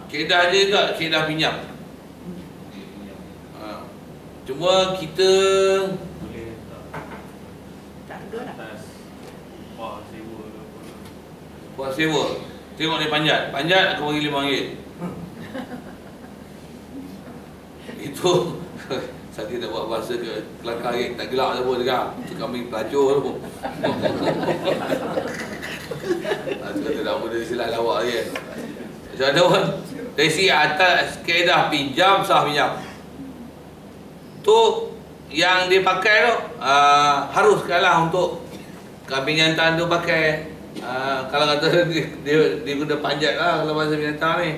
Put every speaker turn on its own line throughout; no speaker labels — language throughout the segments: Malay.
Kaedah je juga, kaedah pinjam. Cuma kita
boleh
Tak ada lah.
atas wah sewa ke apa.
buat sewa. Tengok dia panjat. Panjat aku bagi RM5. Itu saya tidak buat bahasa ke kelakar lagi. Tak gelak tu pun dengar. Itu kambing pelacur tu pun. Itu kata dah muda silap lawak lagi. Macam mana pun. Dari segi atas kaedah pinjam, sah pinjam. Tu yang dia pakai tu harus kalah untuk kambing jantan tu pakai. Kalau kata dia guna panjat lah kalau bahasa binatang ni.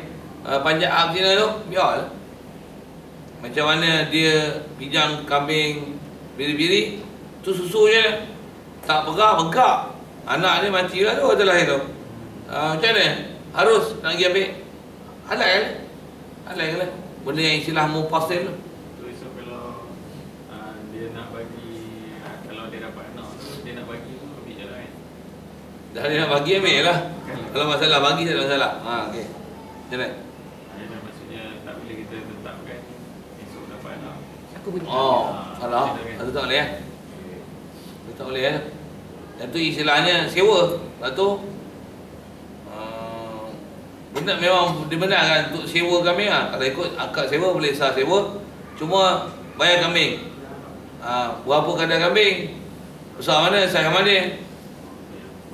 Panjat up sini tu, biar lah. Macam mana dia pinjam kambing biri-biri, tu susu je. Tak pegah, bengkak. Anak dia mati lah tu kata lahir tu. Macam mana? Harus nak pergi ambil halal lah. Halal lah. Benda yang istilah mupasil tu.
So kalau dia nak bagi, kalau dia dapat anak tu dia nak bagi tu ambil je lah kan.
Dah dia nak bagi ambil lah. Kalau masalah bagi tak ada masalah. Okey. Macam mana?
Maksudnya tak boleh kita tetapkan esok dapat anak.
Aku bunyi.
Salah. Itu tak boleh Itu tak boleh Yang tu istilahnya sewa. Lepas tu benar, memang dibenarkan untuk sewa kambing lah. Kalau ikut akad sewa boleh sah sewa. Cuma bayar kambing. Berapa kadar kambing, besar mana, saiz mana,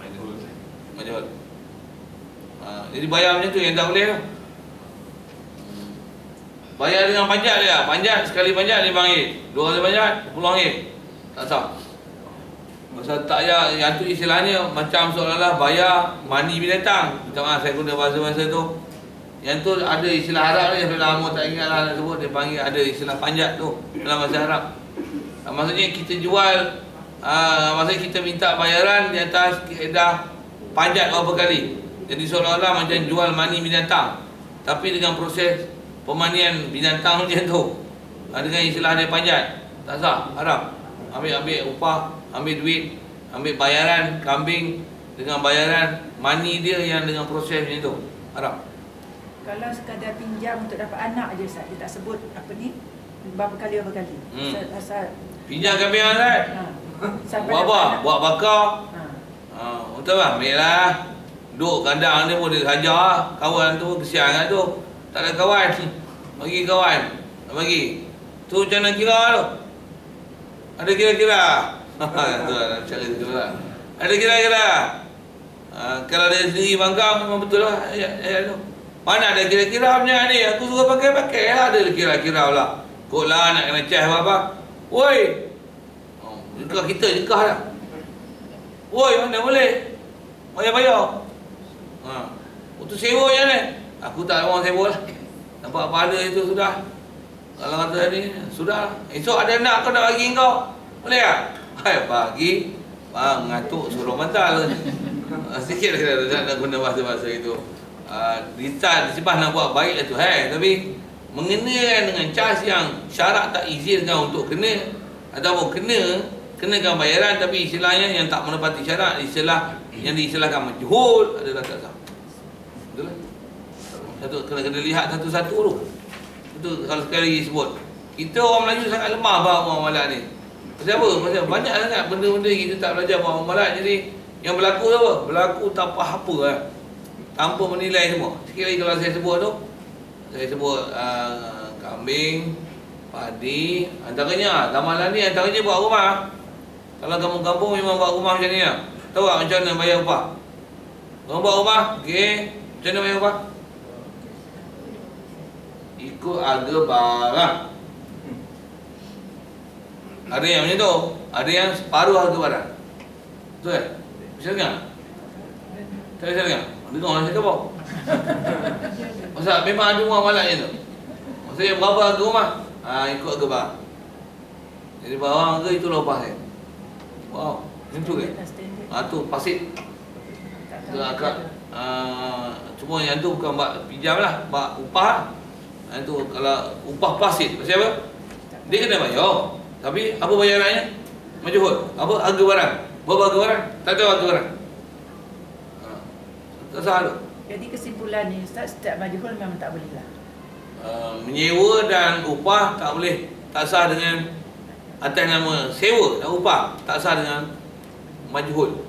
majhul. Jadi bayar macam tu yang tak boleh tu. Bayar dengan panjat dia. Panjat, sekali panjat RM5. Dua kali panjat RM10. Tak sah. Pasal tak payah, yang tu istilahnya macam seolah-olah bayar mani binatang. Minta maaf saya guna bahasa-bahasa tu. Yang tu ada istilah Arab ni, saya lama tak ingat lah nak sebut. Dia panggil ada istilah panjat tu dalam bahasa Arab. Maksudnya kita jual, maksudnya kita minta bayaran di atas kaedah panjat berapa kali. Jadi seolah-olah macam jual mani binatang, tapi dengan proses pemandian binatang macam tu. Dengan istilah dia panjat. Tak sah, haram. Ambil upah, ambil duit, ambil bayaran kambing dengan bayaran mani dia yang dengan proses macam tu. Haram.
Kalau sekadar pinjam untuk dapat anak je, Ustaz, dia tak sebut apa ni, berapa kali. Asal
pinjam kambing Ustaz. Buat apa? Buat bakar. Betul tak? Ambil lah. Duduk kandang dia pun dia hajar. Kawan tu kesian kan tu. Tak ada kawan. Bagi kawan. Bagi. Tu macam mana kira tu? Ada kira-kira. Tu lah cara tu lah. Ada kira-kira. Kalau dia sendiri bangga memang betul lah ayat tu. Mana ada kira-kira punya ni? Aku suruh pakai-pakai lah. Ada kira-kira pula. Kok lah nak kena cas apa-apa. Woi. Jengkah kita, jengkah lah. Woi, mana boleh? Bayar-bayar. Untuk sewa je ni. Aku tak ada orang sewa lah. Nampak apa ada itu sudah. Kalau kata ni, sudah. Esok ada nak kau nak bagi kau. Boleh tak? Hai, bagi. Ngantuk suruh mental. Sikit lah kita nak guna bahasa-bahasa itu. Disebab nak buat baik lah tu. Tapi mengenakan dengan cas yang syarat tak izinkan untuk kena, ataupun kenakan bayaran tapi istilahnya yang tak menepati syarat, istilah yang diistilahkan majhul adalah tak sah. Betul lah. Satu kena lihat satu-satu tu. Itu kalau sekali sebut. Kita orang Melayu sangat lemah bahawa muamalat ni. Pasal apa? Pasal banyak sangat benda-benda kita tak belajar muamalat. Jadi yang berlaku tu apa? Berlaku tanpa apa lah. Tanpa menilai semua. Sikit lagi kalau saya sebut tu, saya sebut kambing, padi, antaranya ramalan ni antaranya buat rumah. Kalau kampung-kampung memang buat rumah macam ni lah. Tahu tak macam mana bayar upah? Orang buat rumah, okey, macam mana bayar upah? Ikut harga barang. Ada yang macam tu, ada yang separuh harga barang. Betul kan? Bisa dengar? Tak bisa dengar? Dengar lah cakap apa? Pasal memang ada muamalatnya tu. Maksudnya berapa harga rumah? Ikut harga barang. Jadi barang harga itulah upah dia. Wow, macam tu ke? Tu pasit. Akak. Cuma yang tu bukan bak pinjam lah, bak upah. Yang tu kalau upah pasit. Pasal apa? Dia kena bayar. Tapi apa bayarannya? Majhul. Apa harga barang? Berapa harga barang? Tak tahu harga barang. Tak sah tu.
Jadi kesimpulannya Ustaz, setiap majhul memang tak boleh lah.
Menyewa dan upah tak boleh, tak sah dengan atas nama sewa dan upah, tak sah dengan majhul.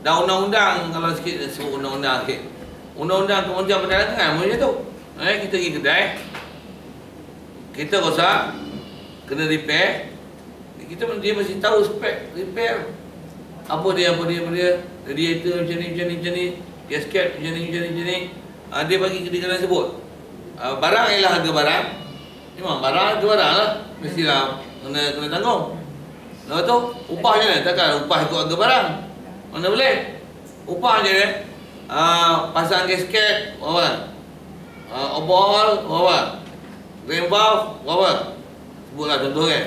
Dan undang-undang, kalau sikit sebut undang-undang sikit. Undang-undang Kementerian Perdagangan macam tu. Kita pergi kedai, kita rosak, kena repair, dia mesti tahu spek repair. Apa dia. Radiator macam ni, gasket macam ni. Dia bagi kedai sebut. Barang ialah harga barang. Memang barang tu barang lah, mestilah kena tanggung. Lepas tu upah je lah, takkan upah ikut harga barang. Mana boleh? Upah je lah. Pasang gasket berapa? Overhaul berapa? Drain valve berapa? Sebutlah contoh kan.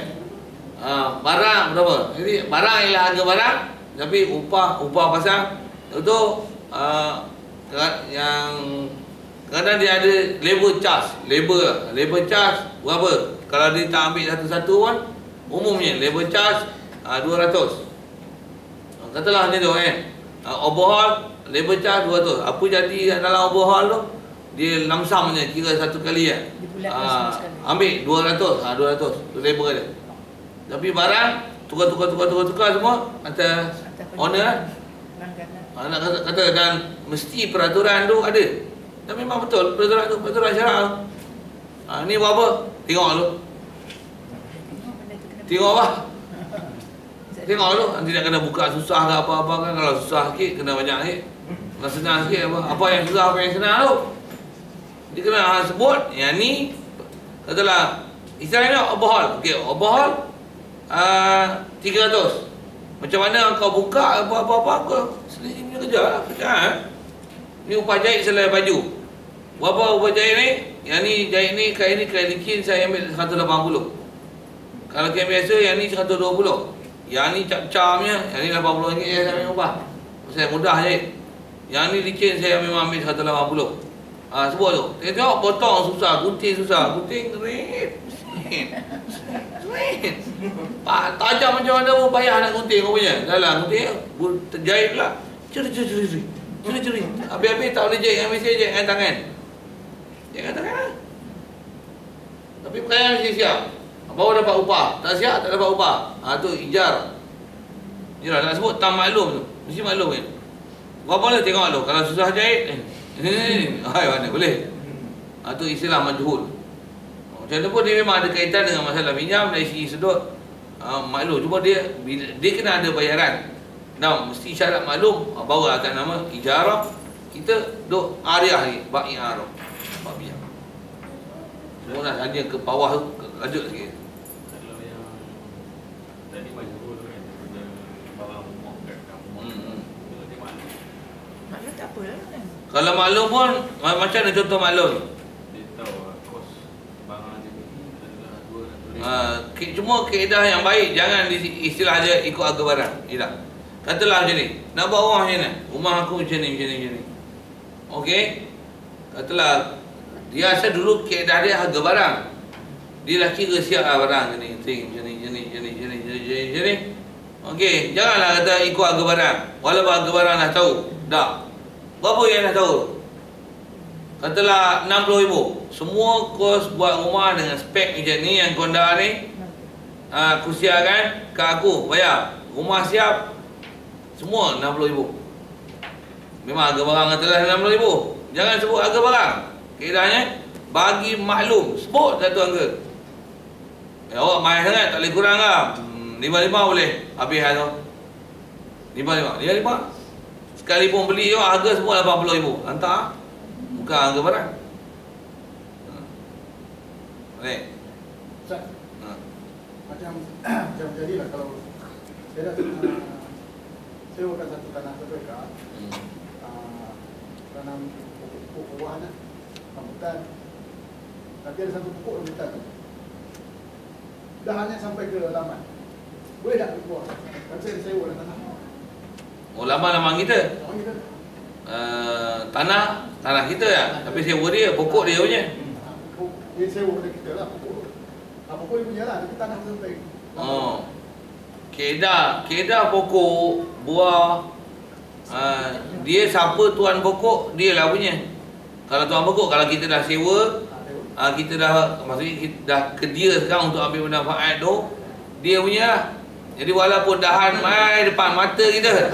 Barang berapa? Jadi barang ialah harga barang, tapi upah pasang itu yang kadang dia ada labor charge, labor charge berapa? Kalau dia tak ambil satu-satu pun, umumnya labor charge 200. Katalah macam tu kan. Overhaul labor charge 200. Apa jadi dalam overhaul tu? Dia lamsam je, kira satu kali kan. Ambil 200, 200 tu labor dia. Tapi barang tukar semua atas owner lah. Nak kata dan mesti peraturan tu ada. Dan memang betul peraturan tu, peraturan syarak. Ni berapa? Tengok dulu. Tengok apa? Tengok dulu. Nanti nak kena buka susah ke apa-apa kan. Kalau susah sikit kena banyak sikit. Kalau senang sikit apa yang susah, apa yang senang tu. Dia kena sebut yang ni. Katalah istilahnya overhaul. Okey, overhaul 300. Macam mana kau buka apa-apa sendiri punya kerja lah. Ni upah jahit selai baju. Berapa upah jahit ni? Yang ni jahit ni, kain licin saya ambil 180. Kalau kain biasa yang ni 120. Yang ni cap-capnya, yang ni RM80 saya ambil upah. Saya mudah jahit. Yang ni licin saya memang ambil 180. Sebut tu. Tengok potong susah, gunting susah. Gunting kering. Tajam macam mana pun payah nak gunting kau punya. Dalam gunting terjahit pula. Ceri. Habis-habis tak boleh jahit dengan mesin, jahit dengan tangan. Jahit dengan tangan lah. Tapi perkara mesti siap. Baru dapat upah. Tak siap tak dapat upah. Tu ijar. Ijar nak sebut tam maklum tu. Mesti maklum kan. Berapa boleh tengok tu. Kalau susah jahit mana boleh. Tu istilah majhul. Macam tu pun dia memang ada kaitan dengan masalah pinjam dari segi sudut maklum. Cuma dia kena ada bayaran. Mesti syarat maklum baru atas nama ijarah. Kita duk ariah ni bab i'arah. Bab pinjam. Semua nak hanya ke bawah tu lanjut sikit.
Kalau yang tadi majhul kan, barang rumah kat kampung. Kalau dia
Maklum tak apa lah kan.
Kalau maklum pun macam mana contoh maklum?
Dia tahu kos barang dia beli adalah 200.
Cuma kaedah yang baik, jangan istilah dia ikut harga barang. Tidak. Katalah macam ni, nak buat rumah macam ni. Rumah aku macam ni. Okey. Katalah dia asal dulu kaedah dia harga barang. Dia dah kira siap lah barang macam ni. Okey, janganlah kata ikut harga barang. Walaupun harga barang dah tahu. Dah. Berapa yang dah tahu? Katalah 60,000. Semua kos buat rumah dengan spek macam ni yang konda ni. Aku siapkan ke aku bayar. Rumah siap semua 60,000. Memang harga barang katalah 60,000. Jangan sebut harga barang. Kaedahnya bagi maklum, sebut satu angka. Awak mahal sangat, tak boleh kurang lah. 55 boleh. Habis tu 55. Sekalipun beli tu harga semua 80,000. Hantar. Bukan harga barang. Baik.
Ustaz, macam jadilah kalau saya dah sewakan satu tanah berbeka, tanam pokok buah rambutan, tapi ada satu pokok rambutan tu dah hanya sampai ke laman, boleh tak keluar? Kan saya sewa tanah.
Laman kita. Tanah kita ya. Tapi sewa dia, pokok dia punya.
Dia sewa pada kita lah pokok. Pokok dia punya lah, tapi tanah sampai.
Keedah pokok buah Dia siapa tuan pokok, dia lah punya. Kalau tuan pokok, kalau kita dah sewa, kita dah, maksudnya kita dah kedia sekarang untuk ambil manfaat tu, dia punya lah. Jadi walaupun dahan mai depan mata kita,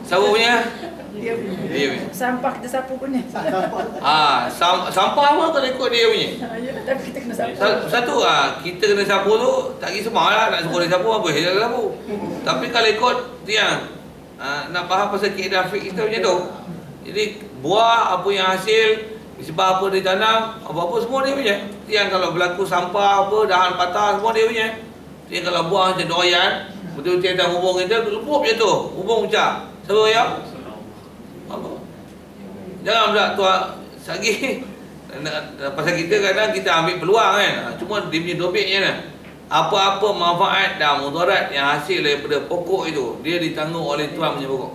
siapa punya?
Dia punya.
Dia punya.
Sampah kita sapu pun ni.
Sampah pun kalau ikut dia punya.
Ya, tapi kita kena sapu.
Satu kita kena sapu tu, tak kisah lah nak suruh dia sapu apa, dia sapu. Tapi kalau ikut tiang, nak faham pasal kaedah fiqh kita macam tu. Jadi buah apa yang hasil, sebab apa dia tanam, apa-apa semua dia punya. Tiang kalau berlaku sampah apa, dahan patah semua dia punya. Tiang kalau buah macam doyan, betul-betul dah hubung kita, lepup je tu, hubung pecah. Siapa ya? Apa? Jangan pula tuan sagi. Pasal kita kadang kita ambil peluang kan. Cuma dia punya dobeknya kan. Apa-apa manfaat dan mudarat yang hasil daripada pokok itu, dia ditanggung oleh tuan punya pokok.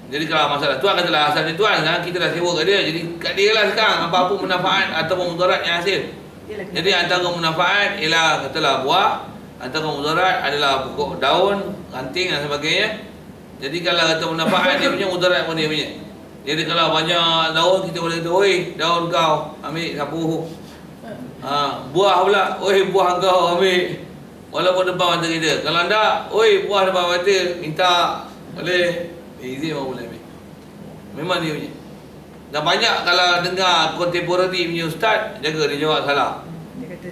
Jadi kalau masalah tuan katalah asalnya tuan, kita dah sewa kat dia. Jadi kat dia lah sekarang apa-apa manfaat ataupun mudarat yang hasil. Jadi antara manfaat ialah katalah buah, antara mudarat adalah pokok daun, ranting dan sebagainya. Jadi kalau kata manfaat dia punya, mudarat pun dia punya. Jadi kalau banyak daun, kita boleh kata, oi daun kau ambil sapu. Buah pula, oi buah kau ambil. Walaupun depan mata kita. Kalau tak, oi buah depan mata, minta boleh. Izin orang boleh ambil. Memang dia punya. Dan banyak kalau dengar contemporary punya ustaz, jaga dia jawab salah.
Dia kata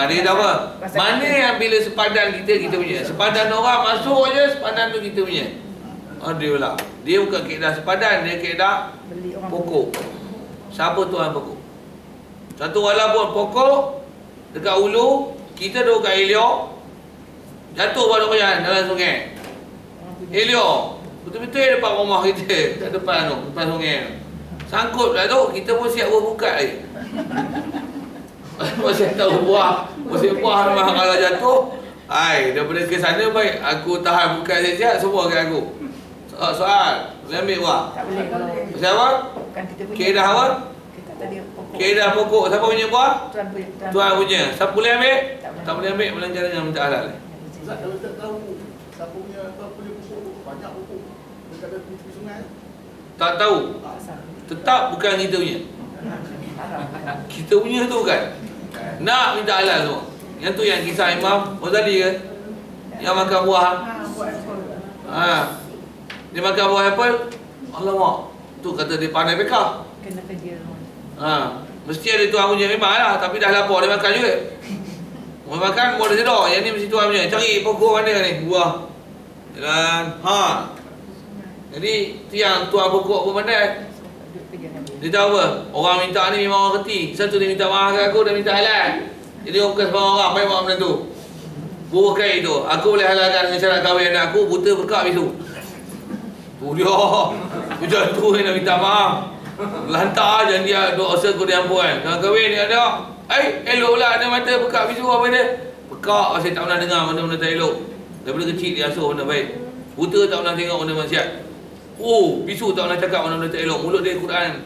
dia kata apa? Mana yang bila sepadan kita punya. Sepadan orang masuk je, sepadan tu kita punya. Dia pula. Dia bukan kaedah sepadan, dia kaedah pokok. Siapa tuan pokok? Satu walaupun pokok dekat hulu, kita duduk kat Elio, jatuh pada koyan dalam sungai. Elio, betul-betul depan rumah kita, kat depan tu, depan sungai. Sangkut pula tu, kita pun siap berbuka lagi. Masih tahu buah, masih buah memang kalau jatuh. Daripada ke sana baik aku tahan buka siap-siap semua kat aku. Soal, boleh ambil buah?
Tak boleh kalau
pasal apa?
bukan kita punya.
Kaedah apa?
Kita tadi pokok.
Kaedah pokok, siapa punya buah?
Tuan punya.
Tuan punya. Siapa boleh ambil?
Tak
Tak boleh ambil, melainkan dengan minta halal.
Ustaz, kalau tak tahu siapa punya pokok, banyak pokok dekat tepi sungai.
Tak tahu.
Asal.
Tetap bukan kita punya. Kita punya tu bukan. Nak minta halal semua. Yang tu yang kisah Imam Ghazali ke? Yang makan buah.
Buat apa?
Dia makan buah apple. Alamak. Tu kata dia pandai bekah.
Kena kerja.
Mesti ada tuan punya memang lah. Tapi dah lapar dia makan juga. Mau makan buah dia sedar. Yang ni mesti tuan punya. Cari pokok mana ni? Buah. Dan jadi tu yang tuan pokok pun pandai. Dia tahu apa? Orang minta ni memang orang reti. Satu dia minta maaf kat aku, dia minta halal. Jadi orang bukan semua orang main buat benda tu. Buah kai tu. Aku boleh halalkan dengan syarat kahwin anak aku, buta berkak bisu. Tu dia. Macam tu yang nak minta maaf. Lantar je dia duk rasa aku diampuan. Kalau kahwin dia ada, elok lah ada mata berkak bisu apa dia. Berkak pasal tak pernah dengar benda-benda tak elok. Daripada kecil dia asuh benda baik. Buta tak pernah tengok benda maksiat. Bisu tak pernah cakap benda-benda tak elok. Mulut dia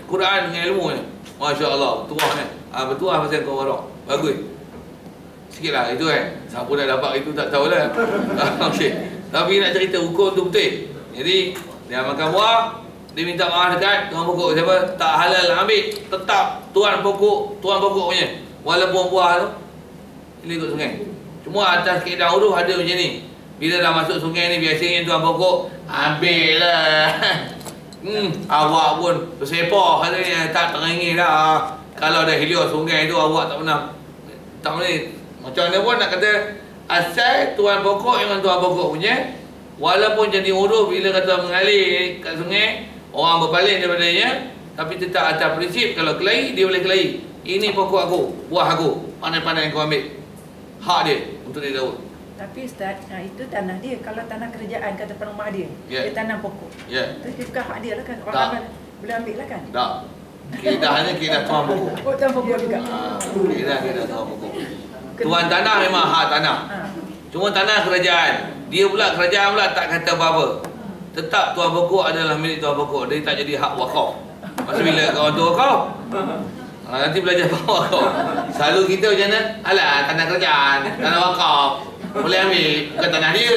Quran dengan ilmu ni. Masya Allah, tuah ni. Bertuah pasal kau warak. Bagus. Sikit lah itu kan. Siapa dah dapat itu tak tahulah. Okey. Tapi nak cerita hukum tu betul. Jadi dia makan buah, dia minta maaf dekat tuan pokok. Siapa tak halal ambil, tetap tuan pokok punya. Walaupun buah tu dia ikut sungai. Cuma atas kaedah uruf ada macam ni. Bila dah masuk sungai ni biasanya tuan pokok ambil lah. Awak pun bersepah katanya tak teringin dah. Kalau dah hilir sungai tu awak tak boleh. Macam mana pun nak kata asal tuan pokok dengan tuan pokok punya. Walaupun jadi uruf bila kata mengalir kat sungai, orang berpaling daripadanya, tapi tetap atas prinsip kalau kelahi dia boleh kelahi. Ini pokok aku, buah aku, pandai-pandai kau ambil. Hak dia untuk dia tahu.
Tapi Ustaz, itu tanah dia. Kalau tanah kerajaan kata rumah dia, dia tanam pokok. Itu bukan hak dia lah kan. Orang ramai boleh ambil lah kan.
Tak. Keedahnya keedah tuan pokok.
Tuan pokok juga.
Keedah tuan pokok. Tuan tanah memang hak tanah. Cuma tanah kerajaan. Dia pula kerajaan pula tak kata apa-apa. Tetap tuan pokok adalah milik tuan pokok. Dia tak jadi hak wakaf. Masa bila kawan tu wakaf, nanti belajar wakaf. Selalu kita macam mana? Alah, tanah kerajaan, tanah wakaf. Boleh ambil. Bukan tanah dia.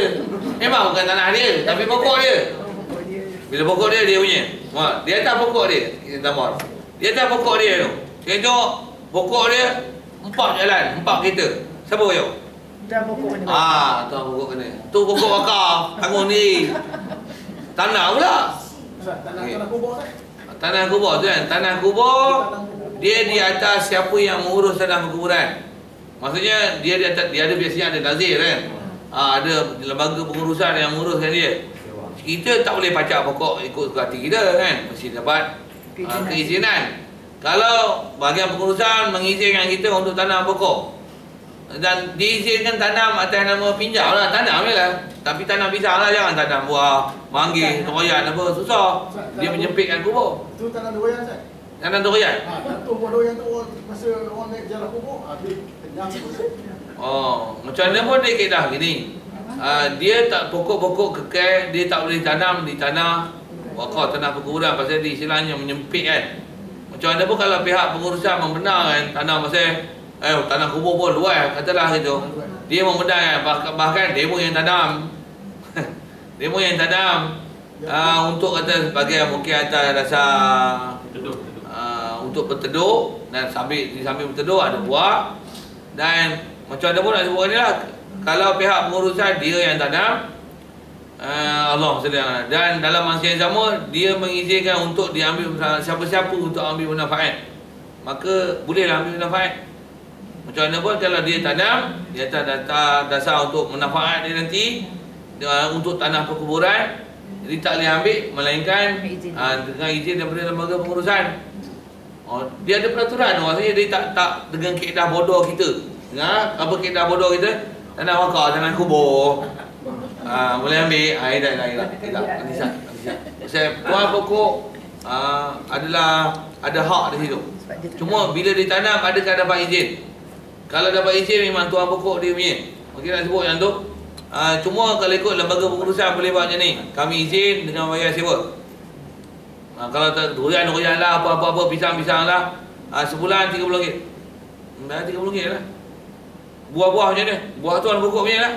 Memang bukan tanah dia, tapi pokok dia. Bila pokok dia, dia punya. Dia atas pokok dia. Tambah. Dia atas pokok dia tu. Saya tengok pokok dia 4 jalan, 4 kereta. Siapa koyok?
Dah pokok ni.
Tuan pokok kena. Tu pokok bakar. Tanggung ni. Tanah pula.
Tanah kubur kan?
Tanah kubur tu kan. Tanah kubur. Dia di atas siapa yang mengurus tanah perkuburan. Maksudnya dia di atas, dia ada biasanya ada nazir kan. Ada lembaga pengurusan yang menguruskan dia. Kita tak boleh pacak pokok ikut suka hati kita kan. Mesti dapat keizinan. Kalau bahagian pengurusan mengizinkan kita untuk tanam pokok dan diizinkan tanam atas nama pinjam lah, tanam je lah. Tapi tanam pisang lah, jangan tanam buah manggis, durian apa, susah. Dia menyempitkan kubur.
Itu tanam durian kan?
Tanam durian?
Tu buah durian tu masa orang naik jalan kubur, habis kenyang.
Macam mana pun dia kaedah gini. Dia tak pokok-pokok kekal, dia tak boleh tanam di tanah wakaf, tanah perkuburan, pasal dia istilahnya menyempit kan. Macam mana pun kalau pihak pengurusan membenarkan tanam pasal tanah kubur pun luas, katalah gitu, dia membenarkan, bahkan demo yang tanam demo yang tanam untuk kata sebagai mungkin atas dasar untuk berteduh, dan sambil berteduh ada buah. Dan macam mana pun nak sebut ni lah, kalau pihak pengurusan dia yang tanam, Allah SWT, dan dalam masa yang sama dia mengizinkan untuk diambil siapa-siapa untuk ambil manfaat, maka bolehlah ambil manfaat. Macam mana pun kalau dia tanam, dia atas dasar untuk manfaat dia nanti untuk tanah perkuburan, jadi tak boleh ambil melainkan dengan izin daripada lembaga pengurusan. Dia ada peraturan, maksudnya dia tak dengan kaedah bodoh kita. Apa kaedah bodoh kita? Tanah wakaf, tanah kubur. Boleh ambil. Tidak. Saya tuan pokok adalah ada hak di situ. Cuma bila ditanam adakah dapat izin? Kalau dapat izin memang tuan pokok dia punya. Okey, nak sebut yang tu. Cuma kalau ikut lembaga pengurusan boleh buat macam ni. Kami izin dengan bayar sewa. Kalau tak durian lah, apa-apa pisang lah, sebulan RM30. Bayar RM30 lah. Buah-buah macam ni. Buah tuan pokok punya lah.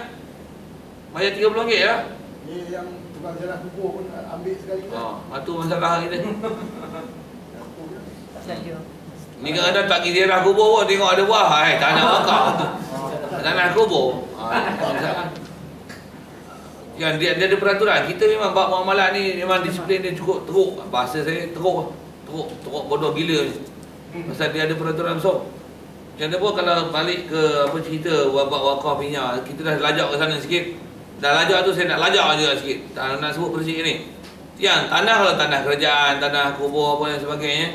Bayar RM30 lah.
Ni yang tukang jalan kubur pun ambil sekali kan?
Itu masalah kita.
Saja.
Ni kadang-kadang tak pergi ziarah kubur pun tengok ada buah. Tanah wakaf. Tanah kubur. Yang dia ada peraturan. Kita memang bab muamalah ni memang disiplin dia cukup teruk. Bahasa saya teruk bodoh gila ni. Pasal dia ada peraturan besar. Macam mana pun kalau balik ke apa cerita bab wakaf minyak, kita dah lajak ke sana sikit. Dah lajak tu saya nak lajak juga sikit. Tak nak sebut persik ni. Yang tanah, kalau tanah kerajaan, tanah kubur apa dan sebagainya,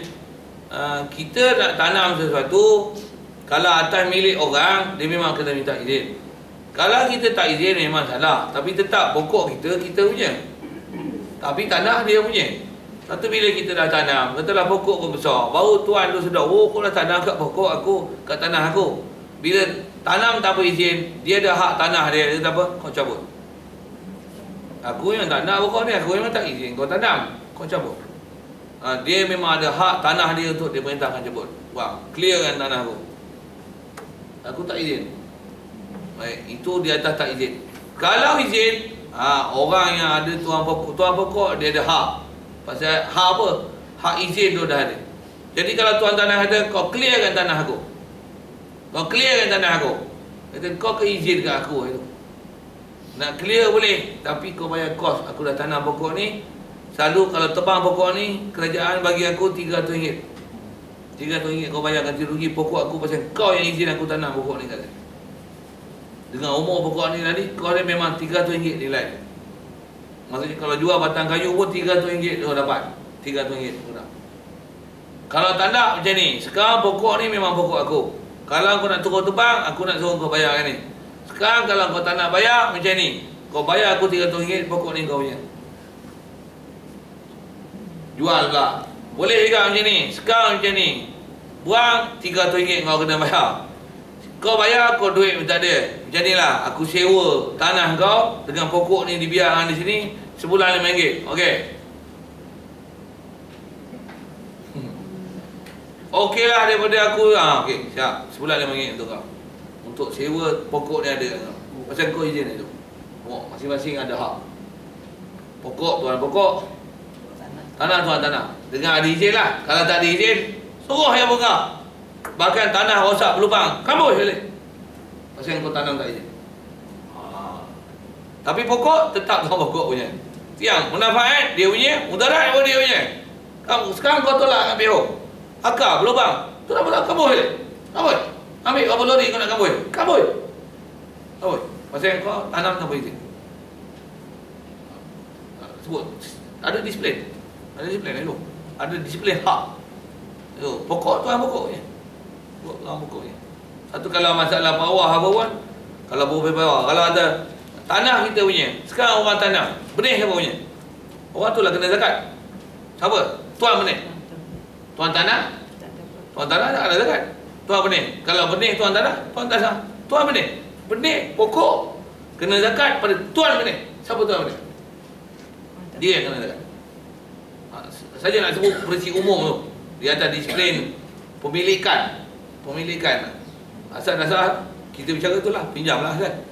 kita nak tanam sesuatu, kalau atas milik orang, dia memang kena minta izin. Kalau kita tak izin memang salah. Tapi tetap pokok kita punya. Tapi tanah dia punya. Satu bila kita dah tanam, katalah pokok pun besar, baru tuan tu sedar, kau dah tanam kat pokok aku, kat tanah aku. Bila tanam tanpa izin, dia ada hak tanah dia tak apa, kau cabut. Aku yang tak nak pokok ni, aku memang tak izin kau tanam, kau cabut. Dia memang ada hak tanah dia untuk dia perintahkan cabut. Wah, clearkan tanah aku. Aku tak izin. Baik, itu di atas tak izin. Kalau izin, orang yang ada tuan pokok dia ada hak. Pasal hak apa? Hak izin tu dah ada. Jadi kalau tuan tanah ada, kau clearkan tanah aku. Kau clearkan tanah aku. Kata kau ke izin kat aku itu. Nak clear boleh, tapi kau bayar kos. Aku dah tanam pokok ni. Selalu kalau tebang pokok ni, kerajaan bagi aku RM300. RM300 kau bayar ganti rugi pokok aku pasal kau yang izin aku tanam pokok ni kata. Dengan umur pokok ni tadi, kau ni memang RM300 nilai. Maksudnya kalau jual batang kayu pun RM300 kau dapat. RM300 kau dapat. Kalau tak nak macam ni, sekarang pokok ni memang pokok aku. Kalau kau nak turun tebang, aku nak suruh kau bayar ni. Sekarang kalau kau tak nak bayar macam ni, kau bayar aku RM300, pokok ni kau punya. Jual pula. Boleh juga macam ni. Sekarang macam ni, buang RM300 kau kena bayar. Kau bayar, kau duit minta dia. Macam ni lah, aku sewa tanah kau dengan pokok ni dibiarkan di sini sebulan RM5. Okey. Okey lah daripada aku. Okey, siap. Sebulan RM5 untuk kau. Untuk sewa pokok ni ada kau. Pasal kau izin itu. Masing-masing ada hak. Pokok tuan pokok, Tanah tuan tanah. Dengan ada izin lah. Kalau tak ada izin, suruh yang bongkar. Bahkan tanah rosak berlubang, kambus balik. Pasal kau tanam tak izin. Tapi pokok tetap kau pokok punya. Tiang manfaat dia punya, mudarat pun dia punya. Sekarang kau tolak ambil akar berlubang, tu dah pula kambus balik. Kambus. Ambil berapa lori kau nak kambus? Kambus. Kambus. Pasal kau tanam tanpa izin. Sebut ada disiplin. Ada disiplin dulu. Ada disiplin hak. Tu pokok tu pokoknya. Pokoknya. Satu kalau masalah bawah apa pun, kalau bawah, kalau ada tanah kita punya, sekarang orang tanam, benih siapa punya? Orang tu lah kena zakat. Siapa? Tuan benih. Tuan tanah? Tuan tanah tak ada zakat. Tuan benih. Kalau benih tuan tanah, tuan tanah. Tuan benih. Benih, pokok kena zakat pada tuan benih. Siapa tuan benih? Dia yang kena zakat. Saja nak sebut prinsip umum tu. Di atas disiplin pemilikan. Asal-asal kita bicara tu lah, pinjamlah kan.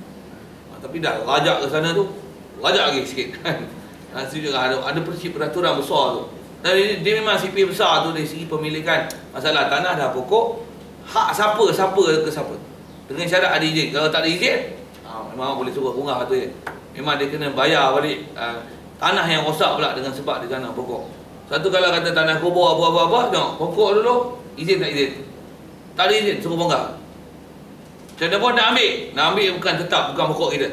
Tapi dah lajak ke sana tu, lajak lagi sikit kan. Setuju kan, ada prinsip peraturan besar tu. Dan dia memang sipil besar tu dari segi pemilikan. Masalah tanah dah pokok, hak siapa ke siapa. Dengan syarat ada izin. Kalau tak ada izin, memang boleh suruh bunga tu je. Memang dia kena bayar balik tanah yang rosak pula dengan sebab dia tanah pokok. Satu kalau kata tanah kubur apa-apa, tengok pokok dulu, izin tak izin. Tak ada izin, suruh bongkar. Macam mana pun nak ambil bukan tetap, bukan pokok kita.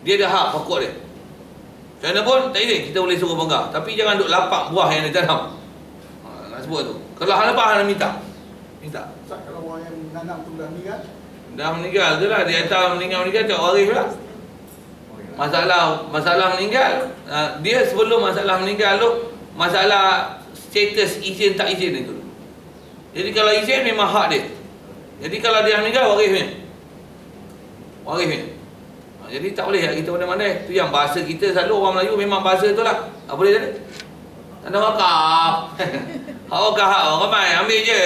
Dia ada hak pokok dia. Macam mana pun tak izin, kita boleh suruh bongkar. Tapi jangan duk lapak buah yang dia tanam. Nak sebut tu. Kalau hal lepas, hal minta.
Ustaz, kalau orang yang nanam tu dah meninggal?
Dah meninggal tu lah, dia hantar meninggal tak waris pula. Masalah meninggal, dia sebelum masalah meninggal tu, masalah status izin tak izin itu. Jadi kalau izin memang hak dia. Jadi kalau dia meninggal, warisnya. Jadi tak boleh kita mana-mana. Itu yang bahasa kita selalu orang Melayu memang bahasa tu lah. Apa boleh jadi? Tanah wakaf. Hak wakaf, hak orang ramai, ambil je.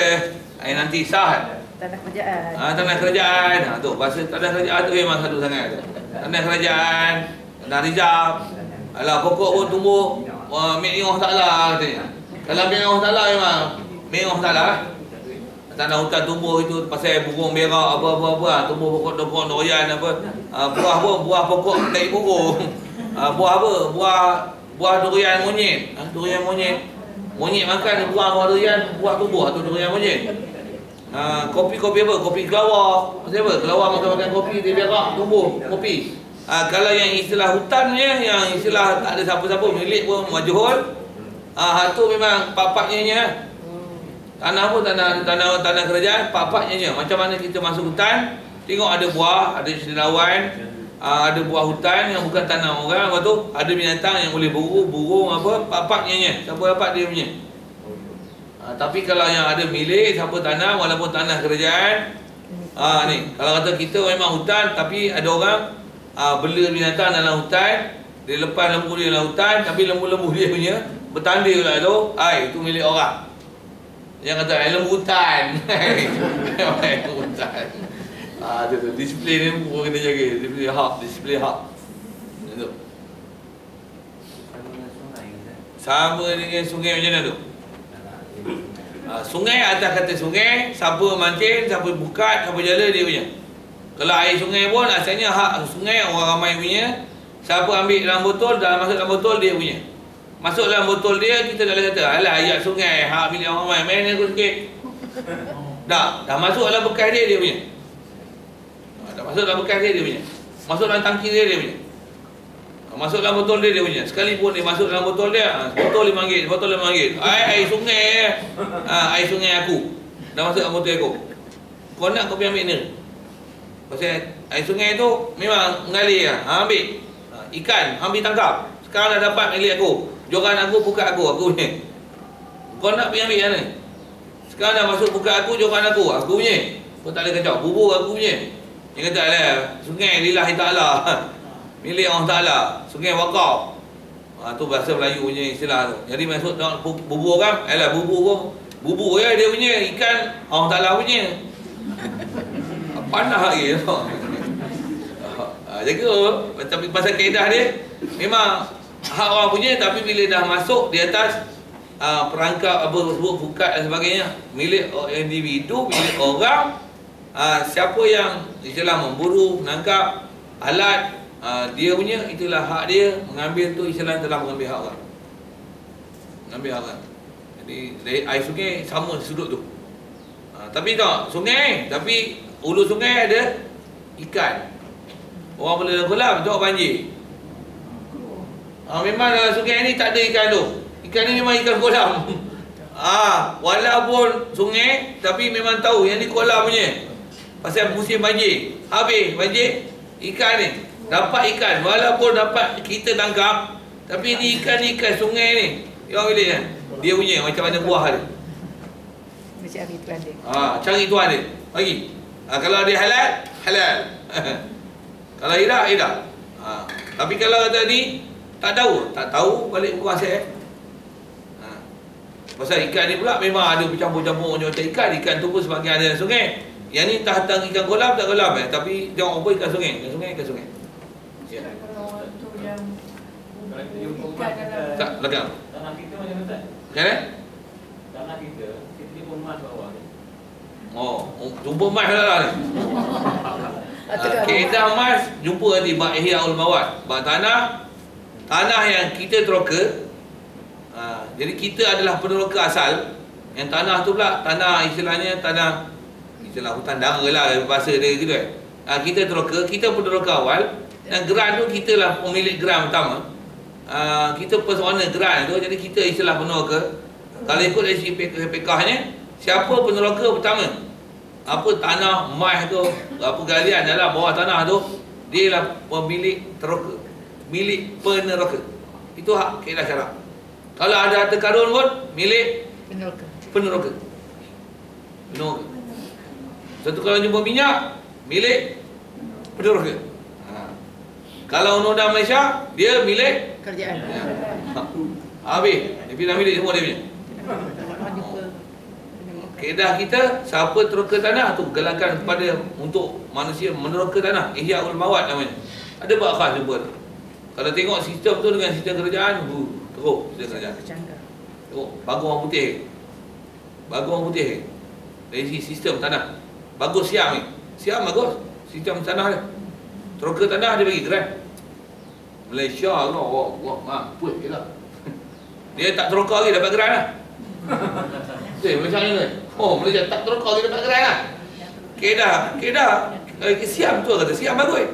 Nanti sah.
Tanah kerajaan.
Tanah kerajaan. Tu bahasa tanah kerajaan tu memang satu sangat. Tanah kerajaan, tanah rizab. Alah pokok pun tumbuh mi'oh ta'ala katanya. Kalau mi'oh ta'ala memang mi'oh ta'ala. Tanah hutan tumbuh itu pasal burung berak apa-apa tumbuh pokok durian apa. Buah pokok tai burung. Buah apa? Buah durian monyet. Durian monyet. Monyet makan buah durian, buah tumbuh atau durian monyet. Kopi apa? Kopi kelawar. Pasal apa? Kelawar makan kopi dia berak tumbuh kopi. Kalau yang istilah hutannya, yang istilah tak ada siapa-siapa milik pun majhul. Tu memang papaknya. Tanah pun tanah kerajaan, papaknya. Macam mana kita masuk hutan, tengok ada buah, ada cendawan, ada buah hutan yang bukan tanah orang. Lepas tu ada binatang yang boleh burung apa, papaknya. Siapa dapat dia punya. Tapi kalau yang ada milik, siapa tanah, walaupun tanah kerajaan, ni kalau kata kita memang hutan, tapi ada orang bela binatang dalam hutan, dia lepas lembu dia dalam hutan, tapi lembu-lembu dia punya bertanding pula tu, itu milik orang. Yang kata lembu hutan. Lembu hutan. Tu disiplin ni pun kena jaga, disiplin hak. Itu. Sama dengan sungai macam mana tu? Sungai atas kata sungai, siapa mancing, siapa bukat, siapa jala dia punya. Kalau air sungai pun asalnya hak sungai orang ramai punya. Siapa ambil dalam botol, masuk dalam botol dia punya. Masuk dalam botol dia, kita dah kata alah ayat sungai, hak milik orang ramai. Main aku sikit. Dah masuk dalam bekas dia punya. Dah masuk dalam bekas dia punya. Masuk dalam tangki dia punya. Masuk dalam botol dia punya. Sekalipun dia masuk dalam botol dia, botol RM5, botol RM5. Air sungai. Air sungai aku. Dah masuk dalam botol aku. Kau nak kau pergi ambil ni. Pasal air sungai tu memang mengalir lah. Ambil. Ikan, ambil tangkap. Sekarang dah dapat milik aku. Joran aku, buka aku punya. Kau nak pergi ambil mana? Sekarang dah masuk buka aku, joran aku punya. Kau tak boleh kacau, bubur aku punya. Dia kata lah, sungai lillahi ta'ala. Milik Allah Ta'ala. Sungai wakaf. Tu bahasa Melayu punya istilah tu. Jadi masuk bubur kan, bubur ya dia punya. Ikan Allah Ta'ala punya. Panah lagi tu. Jaga. Tapi pasal kaedah dia, memang hak orang punya, tapi bila dah masuk di atas perangkap apa sebut fukat dan sebagainya, milik individu, milik orang, siapa yang istilah memburu, menangkap alat, dia punya, itulah hak dia. Mengambil tu istilah telah mengambil hak orang, mengambil hak orang. Jadi air sungai sama sudut tu. Tapi tak sungai, tapi hulu sungai ada ikan. Orang boleh kolam tengok banjir. Memang dalam sungai ni tak ada ikan tu. Ikan ni memang ikan kolam. Walaupun sungai, tapi memang tahu yang ni kolam punya. Pasal musim banjir, habis banjir, ikan ni dapat ikan. Walaupun dapat kita tangkap, tapi ni ikan sungai ni. Yang boleh kan? Dia punya macam mana buah dia.
Dia cari tuan dia.
Cari tuan dia. Bagi. Kalau dia halal, halal. Kalau tidak. Tapi kalau kata ni tak tahu balik kuasa. Pasal ikan ni pula memang ada bercampur-campur macam ikan tu pun sebagian ada sungai. Yang ni entah ikan kolam tak kolam tapi jangan apa ikan sungai.
Ya. Kalau tu yang
ikan dalam
tak belakang.
tanah kita macam mana?
Kan?
Tanah kita jumpa emas bawah ni.
Jumpa emas lah ni. Kaedah emas jumpa nanti bab Ihya Ulumawat. Bab tanah yang kita teroka. Jadi kita adalah peneroka asal. Yang tanah tu pula tanah istilahnya istilah hutan dara lah bahasa dia gitu kan. Kita teroka, kita peneroka awal. Dan geran tu kita lah pemilik geran pertama. Kita personal geran tu, jadi kita istilah peneroka. Kalau ikut dari segi PKH-nya, siapa peneroka pertama? Apa tanah emas tu, apa galian dalam bawah tanah tu, dia lah pemilik teroka, milik peneroka. Itu hak kaedah syarak. Kalau ada harta karun pun milik peneroka. Satu kalau jumpa minyak, milik peneroka. Kalau undang-undang Malaysia, dia milik
kerjaan.
Habis, dia pindah milik semua dia punya. Kaedah kita, siapa teroka tanah tu gelarkan kepada untuk manusia meneroka tanah. Ihya Ulumawat namanya. Ada bab khas jumpa tu. Kalau tengok sistem tu dengan sistem kerajaan, teruk sistem kerajaan. Tengok bagus orang putih. Bagus orang putih. Dari sisi sistem tanah. Bagus Siam ni. Siam bagus sistem tanah dia. Teroka tanah dia bagi geran. Malaysia tu mampus je lah. Dia tak teroka lagi dapat geran lah. Malaysia ni kan. Malaysia tak teroka lagi dapat geran lah. Kedah Siam tu kata Siam bagus.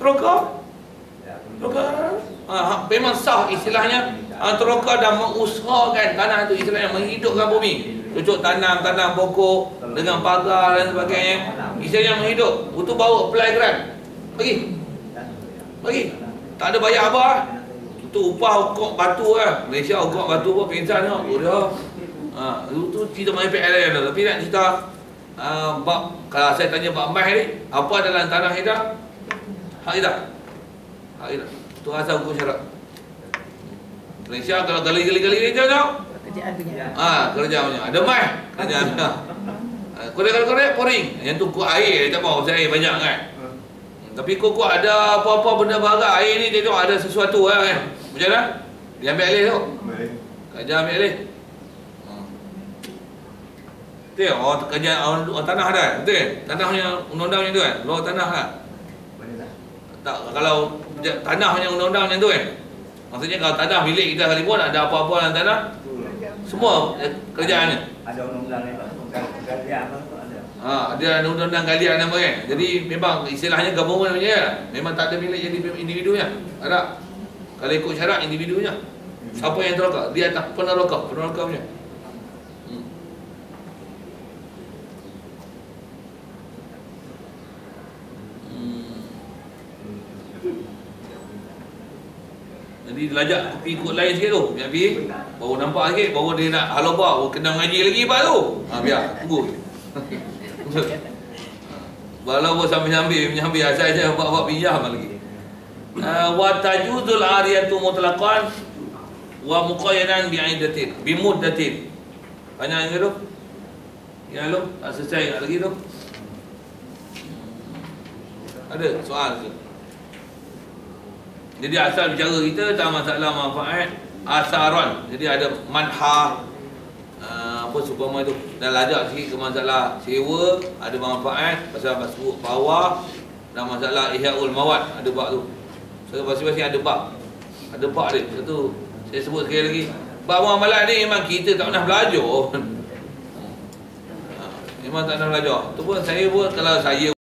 Teroka memang sah istilahnya. Teroka dah mengusahakan tanah tu, istilahnya menghidupkan bumi. Cucuk tanam pokok dengan pagar dan sebagainya. Istilahnya menghidup. Itu bawa apply grant. Bagi. Tak ada bayar apa. Itu upah ukok batu lah. Malaysia ukok batu pun pingsan tengok. Itu cerita main PLN tu. Tapi nak cerita kalau saya tanya bab emas ni, apa dalam tanah kita? Hak kita. Itu asal hukum syarak. Malaysia kalau gali-gali ni tengok.
Kerjaan punya.
Kerjaan punya. Ada emas. Kerjaan punya. Korek-korek poring. Yang tu kuat air. Tak mau saya banyak kan. Tapi kok ada apa-apa benda barang air ni dia tengok ada sesuatu lah kan. Macam mana? Dia ambil alih tu. Kerja ambil alih. Tengok kerja orang tanah dah. Betul? Tanah punya undang-undang macam tu kan. Law tanah lah. Tak, kalau tanah punya undang-undang macam tu kan. Maksudnya kalau tanah milik kita sekalipun ada apa-apa dalam tanah, semua kerjaannya.
Ada undang-undang ni galian
ada undang-undang galian nama kan. Jadi memang istilahnya government punya. Memang tak ada milik jadi individunya. Ada. Kalau ikut syarat individunya. Siapa yang teroka? Dia tak peneroka punya. Jadi lajak pergi ikut lain sikit tu. Biar pergi baru nampak sikit, baru dia nak halau bawa, kena mengaji lagi pak tu. Biar tunggu. Walau sambil-sambil asal je buat pinjam lagi. Wa tajuzul ariyatu mutlaqan wa muqayyadan bi'iddatin bimuddatin. Banyak yang tu. Ya lu, tak selesai lagi tu. Ada soal tu. Jadi asal bicara kita tak masalah manfaat asaron. Jadi ada manha apa supaya tu dan lajak sikit ke masalah sewa, ada manfaat pasal masuk bawah, dan masalah ihyaul mawad ada bab tu. So masing-masing ada bab. Ada bab dia. Satu saya sebut sekali lagi. Bab muamalat ni memang kita tak pernah belajar. Memang tak pernah belajar. Tu pun saya buat kalau saya